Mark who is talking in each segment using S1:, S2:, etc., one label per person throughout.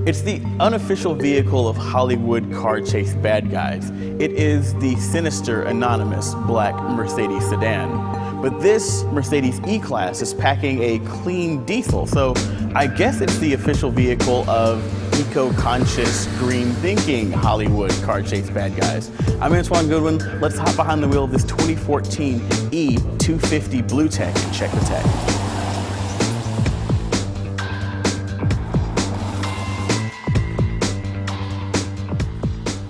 S1: It's the unofficial vehicle of Hollywood car chase bad guys. It is the sinister, anonymous black Mercedes sedan. But this Mercedes E-Class is packing a clean diesel, so I guess it's the official vehicle of eco-conscious, green-thinking Hollywood car chase bad guys. I'm Antoine Goodwin. Let's hop behind the wheel of this 2014 E250 BlueTec and check the tech.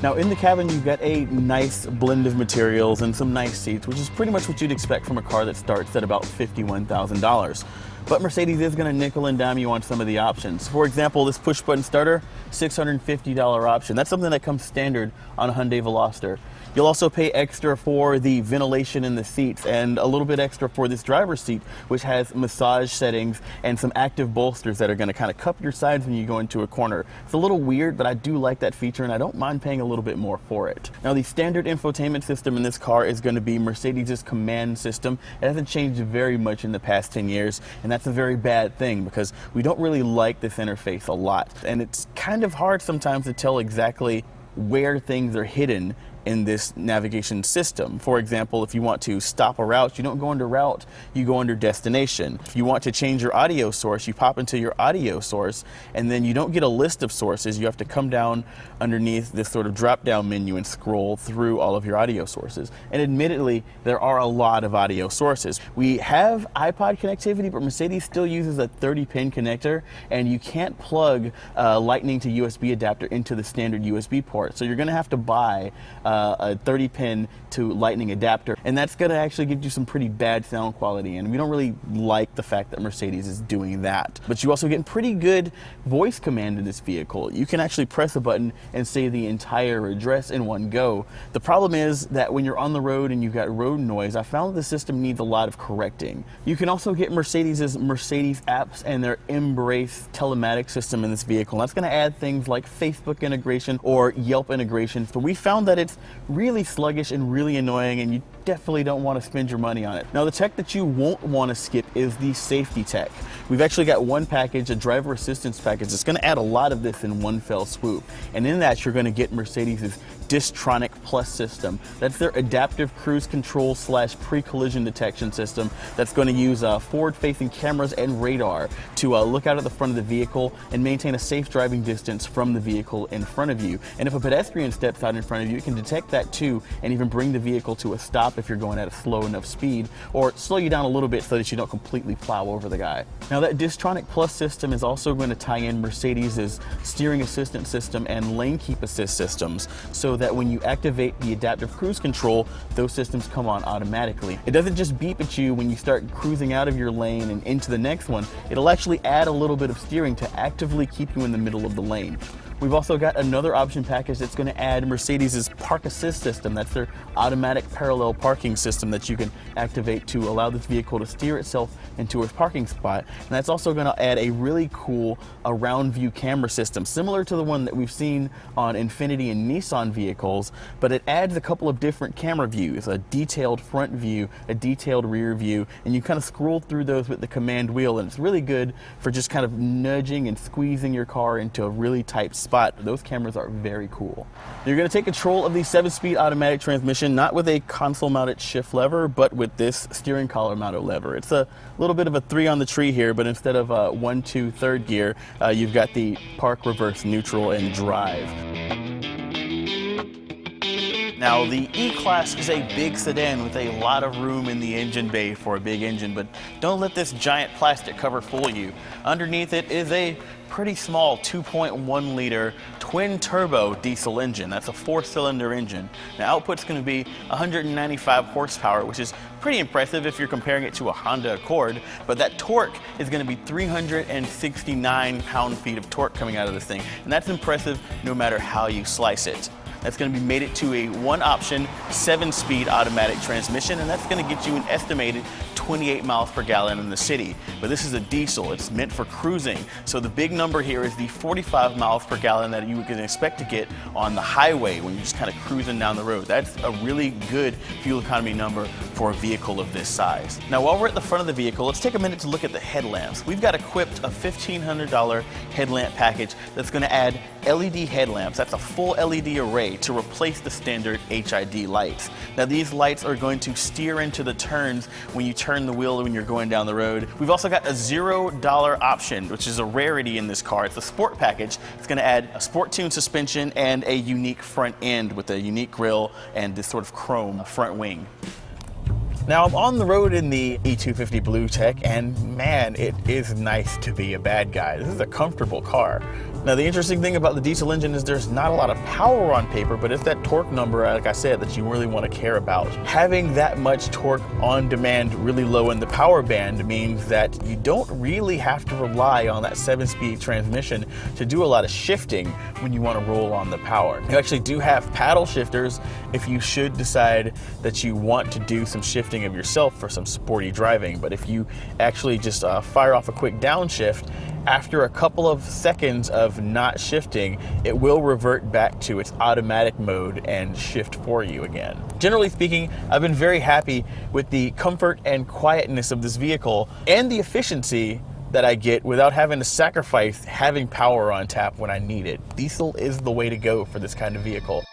S1: Now in the cabin you've got a nice blend of materials and some nice seats, which is pretty much what you'd expect from a car that starts at about $51,000. But Mercedes is going to nickel and dime you on some of the options. For example, this push button starter, $650 option. That's something that comes standard on a Hyundai Veloster. You'll also pay extra for the ventilation in the seats and a little bit extra for this driver's seat, which has massage settings and some active bolsters that are going to kind of cup your sides when you go into a corner. It's a little weird, but I do like that feature and I don't mind paying a little bit more for it. Now the standard infotainment system in this car is going to be Mercedes' command system. It hasn't changed very much in the past 10 years, and that's a very bad thing because we don't really like this interface a lot. And it's kind of hard sometimes to tell exactly where things are hidden in this navigation system. For example, if you want to stop a route, you don't go under route, you go under destination. If you want to change your audio source, you pop into your audio source, and then you don't get a list of sources. You have to come down underneath this sort of drop-down menu and scroll through all of your audio sources. And admittedly, there are a lot of audio sources. We have iPod connectivity, but Mercedes still uses a 30-pin connector, and you can't plug Lightning to USB adapter into the standard USB port. So you're gonna have to buy a 30-pin to Lightning adapter, and that's going to actually give you some pretty bad sound quality, and we don't really like the fact that Mercedes is doing that. But you also get pretty good voice command in this vehicle. You can actually press a button and say the entire address in one go. The problem is that when you're on the road and you've got road noise, I found the system needs a lot of correcting. You can also get Mercedes' Mercedes apps and their Embrace telematics system in this vehicle. That's going to add things like Facebook integration or Yelp integration. So we found that it's really sluggish and really annoying, and you definitely don't want to spend your money on it. Now the tech that you won't want to skip is the safety tech. We've actually got one package, a driver assistance package, that's going to add a lot of this in one fell swoop. And in that you're going to get Mercedes' Distronic Plus system. That's their adaptive cruise control / pre-collision detection system that's going to use forward-facing cameras and radar to look out at the front of the vehicle and maintain a safe driving distance from the vehicle in front of you. And if a pedestrian steps out in front of you, it can detect that too and even bring the vehicle to a stop if you're going at a slow enough speed, or slow you down a little bit so that you don't completely plow over the guy. Now that Distronic Plus system is also going to tie in Mercedes' steering assistance system and lane keep assist systems, so that when you activate the adaptive cruise control, those systems come on automatically. It doesn't just beep at you when you start cruising out of your lane and into the next one. It'll actually add a little bit of steering to actively keep you in the middle of the lane. We've also got another option package that's going to add Mercedes' Park Assist system. That's their automatic parallel parking system that you can activate to allow this vehicle to steer itself into a parking spot. And that's also going to add a really cool around view camera system, similar to the one that we've seen on Infiniti and Nissan vehicles, but it adds a couple of different camera views, a detailed front view, a detailed rear view, and you kind of scroll through those with the command wheel, and it's really good for just kind of nudging and squeezing your car into a really tight spot. Those cameras are very cool. You're going to take control of the 7-speed automatic transmission, not with a console mounted shift lever, but with this steering column mounted lever. It's a little bit of a 3 on the tree here, but instead of 1, 2, 3rd gear, you've got the park, reverse, neutral, and drive. Now the E-Class is a big sedan with a lot of room in the engine bay for a big engine, but don't let this giant plastic cover fool you. Underneath it is a pretty small 2.1 liter twin turbo diesel engine. That's a 4-cylinder engine. Now output's going to be 195 horsepower, which is pretty impressive if you're comparing it to a Honda Accord, but that torque is going to be 369 pound-feet of torque coming out of this thing, and that's impressive no matter how you slice it. That's going to be mated to a one-option 7-speed automatic transmission, and that's going to get you an estimated 28 miles per gallon in the city. But this is a diesel. It's meant for cruising. So the big number here is the 45 miles per gallon that you can expect to get on the highway when you're just kind of cruising down the road. That's a really good fuel economy number for a vehicle of this size. Now, while we're at the front of the vehicle, let's take a minute to look at the headlamps. We've got equipped a $1,500 headlamp package that's going to add LED headlamps. That's a full LED array to replace the standard HID lights. Now these lights are going to steer into the turns when you turn the wheel when you're going down the road. We've also got a $0 option, which is a rarity in this car. It's a sport package. It's going to add a sport tune suspension and a unique front end with a unique grille and this sort of chrome front wing. Now I'm on the road in the E250 BlueTec, and man, it is nice to be a bad guy. This is a comfortable car. Now the interesting thing about the diesel engine is there's not a lot of power on paper, but it's that torque number, like I said, that you really want to care about. Having that much torque on demand really low in the power band means that you don't really have to rely on that 7-speed transmission to do a lot of shifting when you want to roll on the power. You actually do have paddle shifters if you should decide that you want to do some shifting of yourself for some sporty driving, but if you actually just fire off a quick downshift, after a couple of seconds of not shifting, it will revert back to its automatic mode and shift for you again. Generally speaking, I've been very happy with the comfort and quietness of this vehicle and the efficiency that I get without having to sacrifice having power on tap when I need it. Diesel is the way to go for this kind of vehicle.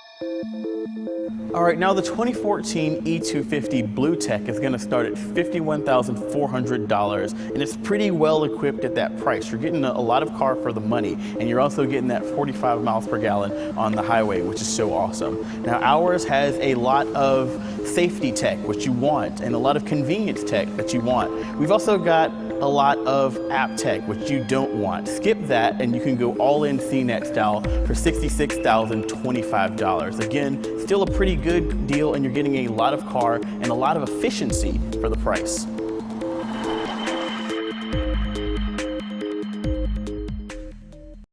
S1: All right, now the 2014 E250 BlueTec is going to start at $51,400, and it's pretty well equipped at that price. You're getting a lot of car for the money, and you're also getting that 45 miles per gallon on the highway, which is so awesome. Now ours has a lot of safety tech, which you want, and a lot of convenience tech that you want. We've also got a lot of app tech, which you don't want. Skip that and you can go all in CNET style for $66,025. Again, still a pretty good deal, and you're getting a lot of car and a lot of efficiency for the price.